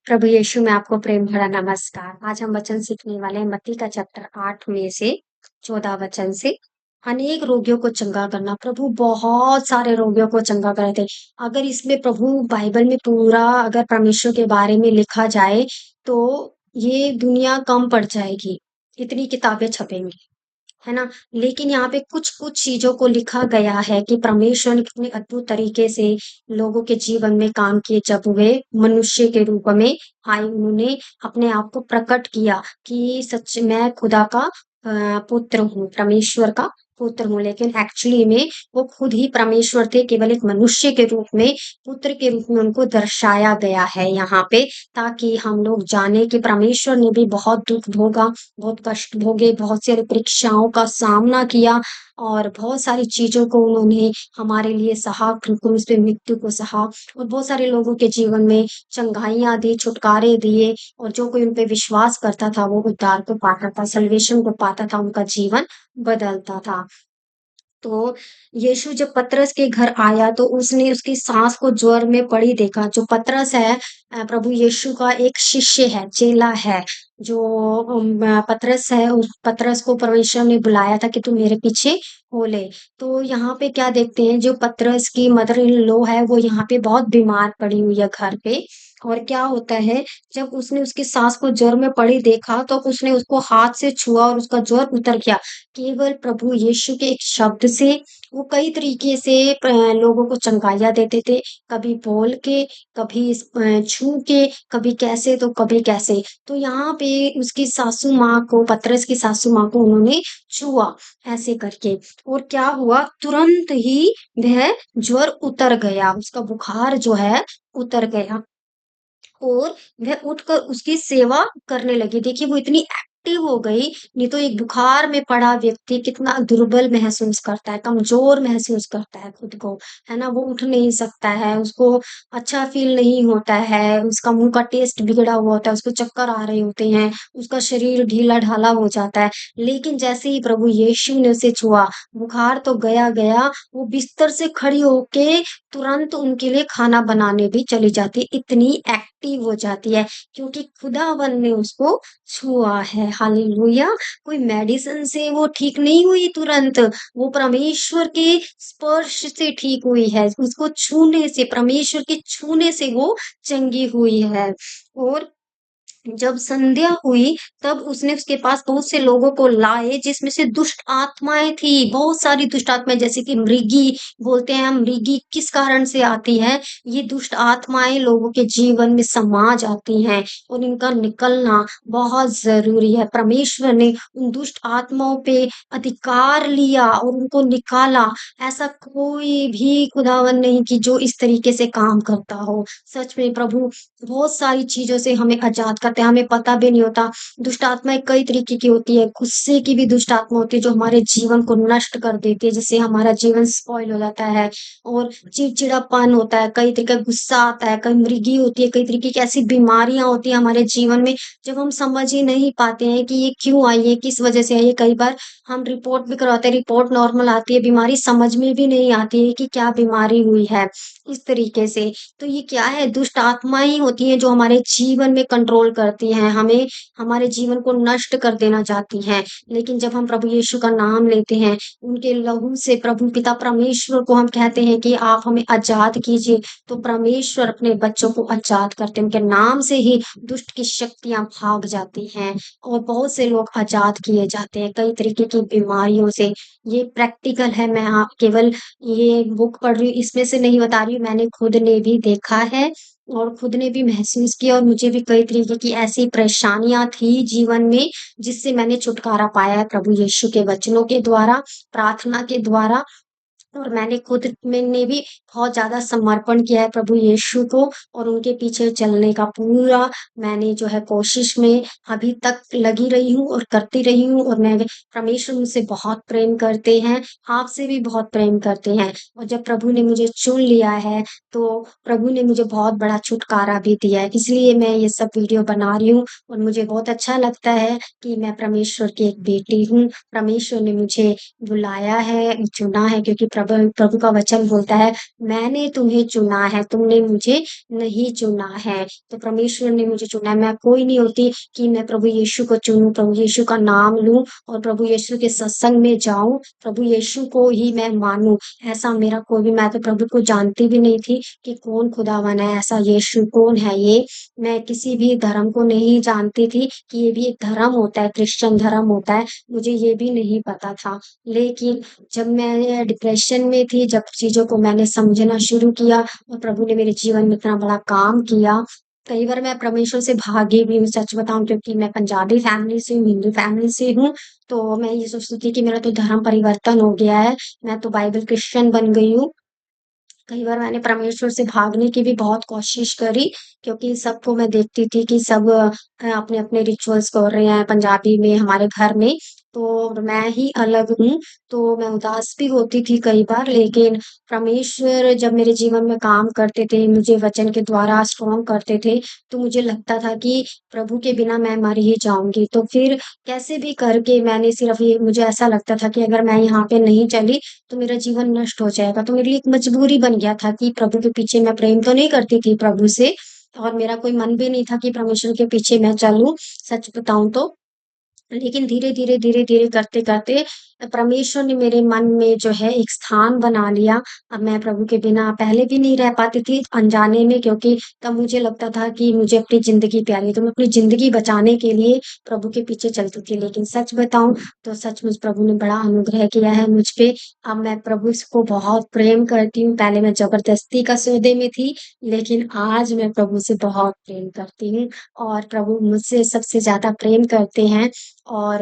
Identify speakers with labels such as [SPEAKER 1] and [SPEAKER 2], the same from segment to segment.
[SPEAKER 1] प्रभु यीशु में आपको प्रेम भरा नमस्कार। आज हम वचन सीखने वाले हैं मत्ती का चैप्टर 8 में से 14 वचन से। अनेक रोगियों को चंगा करना, प्रभु बहुत सारे रोगियों को चंगा करे थे। अगर इसमें प्रभु बाइबल में पूरा अगर परमेश्वर के बारे में लिखा जाए, तो ये दुनिया कम पड़ जाएगी, इतनी किताबें छपेंगी। है ना? लेकिन यहाँ पे कुछ-कुछ चीज़ों को लिखा गया है कि परमेश्वर ने कितने अद्भुत तरीके से लोगों के जीवन में काम किए जब वे मनुष्य के रूप में आए। उन्होंने अपने आप को प्रकट किया कि सच मैं खुदा का पुत्र हूँ, परमेश्वर का पुत्र हूँ। लेकिन एक्चुअली में वो खुद ही परमेश्वर थे, केवल एक मनुष्य के रूप में, पुत्र के रूप में उनको दर्शाया गया है यहाँ पे, ताकि हम लोग जानें कि परमेश्वर ने भी बहुत दुःख भोगा, बहुत कष्ट भोगे, बहुत सारी परीक्षाओं का सामना किया और बहुत सारी चीज़ों को उन्होंने हमारे लिए सहा, क्रूस पे मृत्यु को सहा और बहुत सारे लोगों के जीवन में चंगाइयाँ दी, छुटकारे दिए और जो कोई उन पे विश्वास करता था, वो उद्धार को पाता था, सल्वेशन को पाता था, उनका जीवन बदलता था। तो यीशु जब पतरस के घर आया तो उसने उसकी सास को ज्वर में पड़ी देखा। जो पतरस है प्रभु यीशु का एक शिष्य है, चेला है। जो पतरस है, उस पतरस को परमेश्वर ने बुलाया था कि तू मेरे पीछे हो ले। तो यहाँ पे क्या देखते हैं, जो पतरस की मदर इन लॉ है वो यहाँ पे बहुत बीमार पड़ी हुई है घर पे। और क्या होता है, जब उसने उसकी सास को ज्वर में पड़ी देखा तो उसने उसको हाथ से छुआ और उसका ज्वर उतर गया। केवल प्रभु यीशु के एक शब्द से वो कई तरीके से लोगों को चंगाइयाँ देते थे, कभी बोल के, कभी छू के, कभी कैसे तो कभी कैसे। तो यहाँ पे उसकी सासू माँ को, पतरस की सासू माँ को उन्होंने छुआ ऐसे करके और क्या हुआ, तुरंत ही वह ज्वर उतर गया, उसका बुखार जो है उतर गया। और वह उठकर उसकी सेवा करने लगी। देखिए वो इतनी एक्टिव हो गई, नहीं तो एक बुखार में पड़ा व्यक्ति कितना दुर्बल महसूस करता है, कमज़ोर महसूस करता है खुद को, है ना? वो उठ नहीं सकता है, उसको अच्छा फ़ील नहीं होता है, उसका मुँह का टेस्ट बिगड़ा हुआ होता है, उसको चक्कर आ रहे होते हैं, उसका शरीर ढीला-ढाला हो जाता है। लेकिन जैसे ही प्रभु यीशु ने उसे छुआ, बुखार तो गया, वो बिस्तर से खड़ी होके तुरंत उनके लिए खाना बनाने भी चली जाती है, इतनी एक्टिव हो जाती है क्योंकि खुदावन ने उसको छुआ है। हालेलुया! कोई मेडिसिन से वो ठीक नहीं हुई तुरंत, वो परमेश्वर के स्पर्श से ठीक हुई है, उसको छूने से, परमेश्वर के छूने से वो चंगी हुई है। और जब संध्या हुई तब उसने उसके पास बहुत से लोगों को लाए जिसमें से दुष्ट आत्माएँ थी, बहुत सारी दुष्ट आत्माएँ जैसे कि मृगी बोलते हैं हम, मृगी किस कारण से आती है? ये दुष्ट आत्माएँ लोगों के जीवन में समा जाती हैं और इनका निकलना बहुत ज़रूरी है। परमेश्वर ने उन दुष्ट आत्माओं पे अधिकार लिया और उनको निकाला। ऐसा कोई भी खुदावन नहीं कि जो इस तरीके से काम करता हो। सच में प्रभु बहुत सारी चीज़ों से हमें आज़ाद करते हैं, हमें पता भी नहीं होता। दुष्ट आत्माएँ कई तरीके की होती है, गुस्से की भी दुष्ट आत्मा होती है जो हमारे जीवन को नष्ट कर देती है, जिससे हमारा जीवन स्पॉइल हो जाता है और चिड़चिड़ापन होता है, कई तरीके का गुस्सा आता है, कई मृगी होती है, कई तरीके की ऐसी बीमारियाँ होती हैं हमारे जीवन में, जब हम समझ ही नहीं पाते हैं कि ये क्यों आई है, किस वजह से आई है। कई बार हम रिपोर्ट भी करवाते हैं, रिपोर्ट नॉर्मल आती है, बीमारी समझ में भी नहीं आती है कि क्या बीमारी हुई है, इस तरीके से। तो ये क्या है, दुष्ट आत्माएँ ही होती हैं जो हमारे जीवन में कंट्रोल करती हैं, हमें हमारे जीवन को नष्ट कर देना चाहती हैं। लेकिन जब हम प्रभु यीशु का नाम लेते हैं, उनके लहू से प्रभु पिता परमेश्वर को हम कहते हैं कि आप हमें आज़ाद कीजिए, तो परमेश्वर अपने बच्चों को आज़ाद करते हैं। उनके नाम से ही दुष्ट की शक्तियाँ भाग जाती हैं और बहुत से लोग आज़ाद किए जाते हैं कई तरीके की बीमारियों से। ये प्रैक्टिकल है, मैं आप केवल ये बुक पढ़ रही हूँ इसमें से नहीं बता रही हूँ, मैंने खुद ने भी देखा है और खुद ने भी महसूस किया और मुझे भी कई तरीके की ऐसी परेशानियाँ थी जीवन में, जिससे मैंने छुटकारा पाया है प्रभु यीशु के वचनों के द्वारा, प्रार्थना के द्वारा और मैंने भी बहुत ज़्यादा समर्पण किया है प्रभु यीशु को और उनके पीछे चलने का पूरा मैंने जो है कोशिश में अभी तक लगी रही हूँ और करती रही हूँ और मैं परमेश्वर मुझसे बहुत प्रेम करते हैं, आपसे भी बहुत प्रेम करते हैं और जब प्रभु ने मुझे चुन लिया है, तो प्रभु ने मुझे बहुत बड़ा छुटकारा भी दिया है। इसलिए मैं ये सब वीडियो बना रही हूँ और मुझे बहुत अच्छा लगता है कि मैं परमेश्वर की एक बेटी हूँ। परमेश्वर ने मुझे बुलाया है, चुना है क्योंकि प्रभु प्रभु का वचन बोलता है, मैंने तुम्हें चुना है, तुमने मुझे नहीं चुना है। तो परमेश्वर ने मुझे चुना है। मैं कोई नहीं होती कि मैं प्रभु यीशु को चुनूँ, प्रभु यीशु का नाम लूँ और प्रभु यीशु के सत्संग में जाऊँ, प्रभु यीशु को ही मैं मानूँ। ऐसा मेरा कोई भी, मैं तो प्रभु को जानती भी नहीं थी कि कौन खुदावन है, ऐसा यीशु कौन है ये? मैं किसी भी धर्म को नहीं जानती थी कि ये भी एक धर्म होता है, क्रिश्चियन धर्म होता है, मुझे ये भी नहीं पता था। लेकिन जब मैं डिप्रेशन में थी, जब चीज़ों को मैंने समझना शुरू किया और प्रभु ने मेरे जीवन में इतना बड़ा काम किया, कई बार मैं परमेश्वर से भागी भी हूँ, सच बताऊँ, क्योंकि मैं पंजाबी फैमिली से हूँ, हिंदू फैमिली से हूँ, तो मैं ये सोचती थी कि मेरा तो धर्म परिवर्तन हो गया है, मैं तो बाइबल क्रिश्चियन बन गई हूँ। कई बार मैंने परमेश्वर से भागने की भी बहुत कोशिश करी, क्योंकि सबको मैं देखती थी कि सब अपने-अपने रिचुअल्स कर रहे हैं पंजाबी में हमारे घर में, तो मैं ही अलग हूँ, तो मैं उदास भी होती थी कई बार। लेकिन परमेश्वर जब मेरे जीवन में काम करते थे, मुझे वचन के द्वारा स्ट्रॉन्ग करते थे, तो मुझे लगता था कि प्रभु के बिना मैं मर ही जाऊँगी। तो फिर कैसे भी करके मैंने सिर्फ़ ये, मुझे ऐसा लगता था कि अगर मैं यहाँ पे नहीं चली तो मेरा जीवन नष्ट हो जाएगा। तो मेरे लिए एक मजबूरी बन गया था कि प्रभु के पीछे मैं प्रेम तो नहीं करती थी प्रभु से, और मेरा कोई मन भी नहीं था कि परमेश्वर के पीछे मैं चलूँ, सच बताऊँ तो। लेकिन धीरे-धीरे, धीरे-धीरे करते-करते परमेश्वर ने मेरे मन में जो है एक स्थान बना लिया। अब मैं प्रभु के बिना पहले भी नहीं रह पाती थी अनजाने में, क्योंकि तब मुझे लगता था कि मुझे अपनी ज़िंदगी प्यारी है, तो मैं अपनी ज़िंदगी बचाने के लिए प्रभु के पीछे चलती थी। लेकिन सच बताऊँ तो सचमुच प्रभु ने बड़ा अनुग्रह किया है मुझ पे। अब मैं प्रभु को बहुत प्रेम करती हूँ। पहले मैं ज़बरदस्ती का सौदे में थी, लेकिन आज मैं प्रभु से बहुत प्रेम करती हूँ और प्रभु मुझसे सबसे ज़्यादा प्रेम करते हैं। और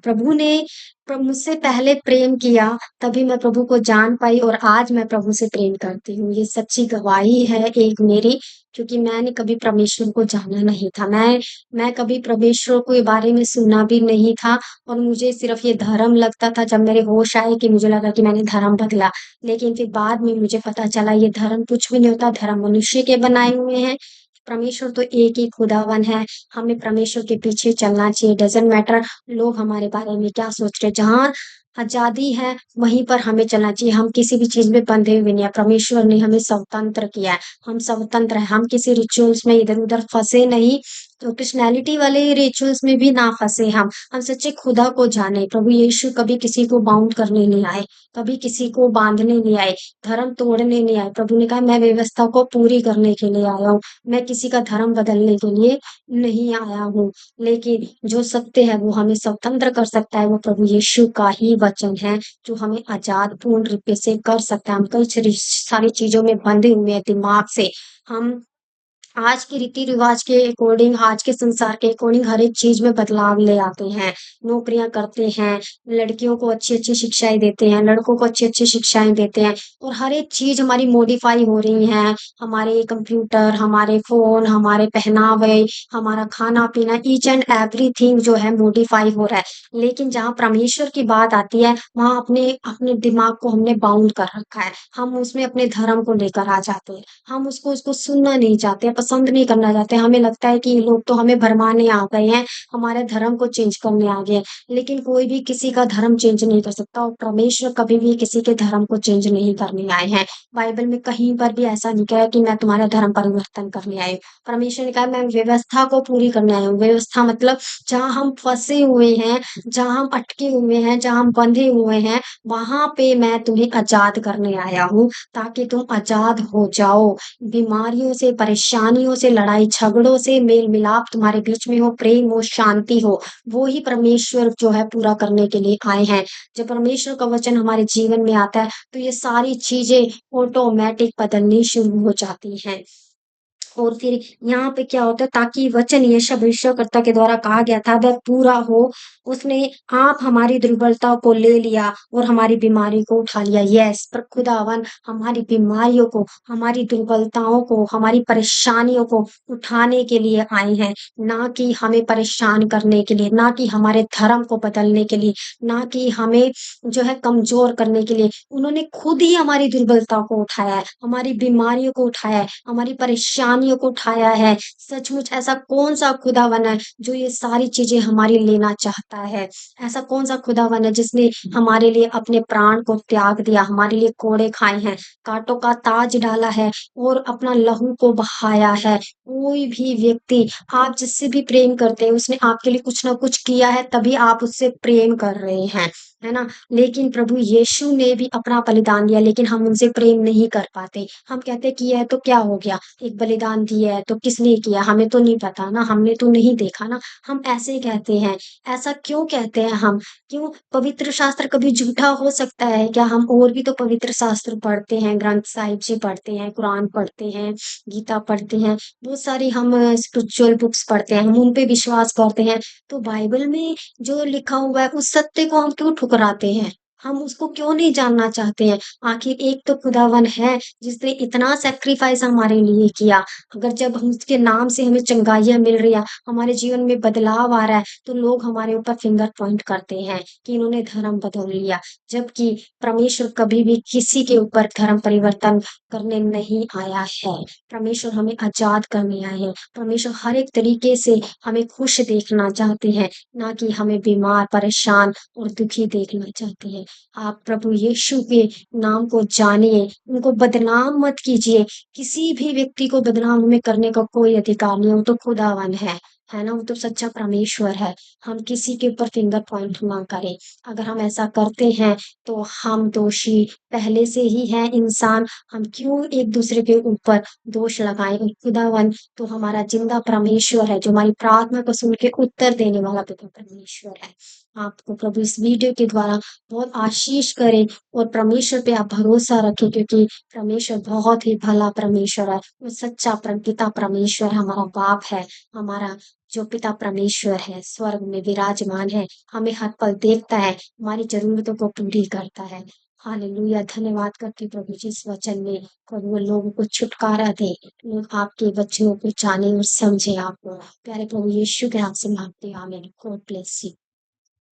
[SPEAKER 1] प्रभु ने मुझसे पहले प्रेम किया, तभी मैं प्रभु को जान पाई और आज मैं प्रभु से प्रेम करती हूँ। ये सच्ची गवाही है एक मेरी, क्योंकि मैंने कभी परमेश्वर को जाना नहीं था। मैं कभी परमेश्वर के बारे में सुना भी नहीं था और मुझे सिर्फ़ ये धर्म लगता था। जब मेरे होश आए कि मुझे लगा कि मैंने धर्म बदला, लेकिन फिर बाद में मुझे पता चला ये धर्म कुछ भी नहीं होता, धर्म मनुष्य के बनाए हुए हैं। परमेश्वर तो एक ही खुदावन है, हमें परमेश्वर के पीछे चलना चाहिए, डज़न्ट मैटर लोग हमारे बारे में क्या सोच रहे हैं। जहाँ आज़ादी है, वहीं पर हमें चलना चाहिए। हम किसी भी चीज़ में बंधे हुए नहीं हैं, परमेश्वर ने हमें स्वतंत्र किया है, हम स्वतंत्र हैं, हम किसी रिचुअल्स में इधर-उधर फँसे नहीं, तो कृष्णैलिटी वाले रिचुअल्स में भी ना फँसे हम सच्चे खुदा को जाने। प्रभु यीशु कभी किसी को बाउंड करने नहीं आए, कभी किसी को बाँधने नहीं आए, धर्म तोड़ने नहीं आए। प्रभु ने कहा मैं व्यवस्था को पूरी करने के लिए आया हूँ, मैं किसी का धर्म बदलने के लिए नहीं आया हूँ। लेकिन जो सत्य है वो हमें स्वतंत्र कर सकता है, वो प्रभु यीशु का ही वचन है, जो हमें आज़ाद पूर्ण रूप से कर सकता है। हम कई सारी चीज़ों में बंधे हुए हैं दिमाग से। हम आज के रीति-रिवाज के अकॉर्डिंग, आज के संसार के अकॉर्डिंग हर एक चीज़ में बदलाव ले आते हैं। नौकरियाँ करते हैं, लड़कियों को अच्छी-अच्छी शिक्षाएँ देते हैं, लड़कों को अच्छी-अच्छी शिक्षाएँ देते हैं और हर एक चीज़ हमारी मॉडिफ़ाई हो रही हैं। हमारे कंप्यूटर, हमारे फ़ोन, हमारे पहनावे, हमारा खाना-पीना, ईच एंड एवरीथिंग जो है मॉडिफ़ाई हो रहा है। लेकिन जहाँ परमेश्वर की बात आती है, वहाँ अपने अपने दिमाग को हमने बाउंड कर रखा है। हम उसमें अपने धर्म को लेकर आ जाते हैं। हम उसको सुनना नहीं चाहते, पसंद नहीं करना चाहते। हमें लगता है कि ये लोग तो हमें भरमाने आ गए हैं, हमारे धर्म को चेंज करने आ गए हैं। लेकिन कोई भी किसी का धर्म चेंज नहीं कर सकता और परमेश्वर कभी भी किसी के धर्म को चेंज नहीं करने आए हैं। बाइबल में कहीं पर भी ऐसा नहीं कहा है कि मैं तुम्हारा धर्म परिवर्तन करने आई हूँ। परमेश्वर ने कहा मैं व्यवस्था को पूरी करने आई हूँ। व्यवस्था मतलब जहाँ हम फँसे हुए हैं, जहाँ हम अटके हुए हैं, जहाँ हम बंधे हुए हैं, वहाँ पे मैं तुम्हें आज़ाद करने आया हूँ, ताकि तुम आज़ाद हो जाओ। बीमारियों से, परेशानियों से, लड़ाई-झगड़ों से मेल-मिलाप तुम्हारे बीच में हो, प्रेम हो, शांति हो, वो ही परमेश्वर जो है पूरा करने के लिए आए हैं। जब परमेश्वर का वचन हमारे जीवन में आता है, तो ये सारी चीज़ें ऑटोमैटिक बदलनी शुरू हो जाती हैं। और फिर यहाँ पे क्या होता है, ताकि वचन यशायाह भविष्यवक्ता के द्वारा कहा गया था वह पूरा हो, उसने आप हमारी दुर्बलता को ले लिया और हमारी बीमारी को उठा लिया। यस, पर खुदावन हमारी बीमारियों को, हमारी दुर्बलताओं को, हमारी परेशानियों को उठाने के लिए आए हैं, ना कि हमें परेशान करने के लिए, ना कि हमारे धर्म को बदलने के लिए, ना कि हमें जो है कमज़ोर करने के लिए। उन्होंने खुद ही हमारी दुर्बलता को उठाया है, हमारी बीमारियों को उठाया है, हमारी परेशानियों परेशानियों को उठाया है। सचमुच ऐसा कौन-सा खुदावन है जो ये सारी चीज़ें हमारी लेना चाहता है? ऐसा कौन-सा खुदावन है जिसने हमारे लिए अपने प्राण को त्याग दिया, हमारे लिए कोड़े खाए हैं, काँटों का ताज डाला है और अपना लहू को बहाया है। कोई भी व्यक्ति आप जिससे भी प्रेम करते हैं, उसने आपके लिए कुछ ना कुछ किया है, तभी आप उससे प्रेम कर रहे हैं, है ना? लेकिन प्रभु यीशु ने भी अपना बलिदान दिया, लेकिन हम उनसे प्रेम नहीं कर पाते। हम कहते हैं किया है तो क्या हो गया? एक बलिदान दिया है तो किसने किया? हमें तो नहीं पता ना, हमने तो नहीं देखा ना। हम ऐसे ही कहते हैं। ऐसा क्यों कहते हैं हम? क्यों? पवित्र शास्त्र कभी झूठा हो सकता है क्या? हम और भी तो पवित्र शास्त्र पढ़ते हैं, ग्रंथ साहिब जी पढ़ते हैं, कुरान पढ़ते हैं, गीता पढ़ते हैं, बहुत सारी हम स्पिरिचुअल बुक्स पढ़ते हैं, हम उन पे विश्वास करते हैं। तो बाइबल में जो लिखा हुआ है उस सत्य को हम क्यों ठुकराते हैं? हम उसको क्यों नहीं जानना चाहते हैं? आखिर एक तो खुदावन है जिसने इतना सैक्रिफाइस हमारे लिए किया। अगर जब हम उसके नाम से हमें चंगाइयाँ मिल रही है, हमारे जीवन में बदलाव आ रहा है, तो लोग हमारे ऊपर फिंगर पॉइंट करते हैं कि इन्होंने धर्म बदल लिया। जबकि परमेश्वर कभी भी किसी के ऊपर धर्म परिवर्तन करने नहीं आया है। परमेश्वर हमें आज़ाद करने आए हैं। परमेश्वर हर एक तरीके से हमें खुश देखना चाहते हैं, ना कि हमें बीमार, परेशान और दुखी देखना चाहते हैं। आप प्रभु यीशु के नाम को जानिए, उनको बदनाम मत कीजिए। किसी भी व्यक्ति को बदनाम हमें करने का कोई अधिकार नहीं है, वो तो खुदावन है ना? वो तो सच्चा परमेश्वर है। हम किसी के ऊपर फिंगर पॉइंट ना करें। अगर हम ऐसा करते हैं, तो हम दोषी पहले से ही हैं इंसान, हम क्यों एक-दूसरे के ऊपर दोष लगाएँ? और खुदावन तो हमारा ज़िंदा परमेश्वर है, जो हमारी प्रार्थना को सुन के उत्तर देने वाला पिता परमेश्वर है। आपको प्रभु इस वीडियो के द्वारा बहुत आशीष करे और परमेश्वर पे आप भरोसा रखें, क्योंकि परमेश्वर बहुत ही भला परमेश्वर है। वो सच्चा पिता परमेश्वर हमारा बाप है, हमारा जो पिता परमेश्वर है, स्वर्ग में विराजमान है, हमें हर पल देखता है, हमारी ज़रूरतों को पूरी करता है। हालेलुया! धन्यवाद करती हूँ प्रभु जी इस वचन में, प्रभु लोगों को छुटकारा दे, लोग आपके वचनों को जाने और समझे आपको। प्यारे प्रभु यीशु के नाम से माँगती हूँ, आमीन। God bless you.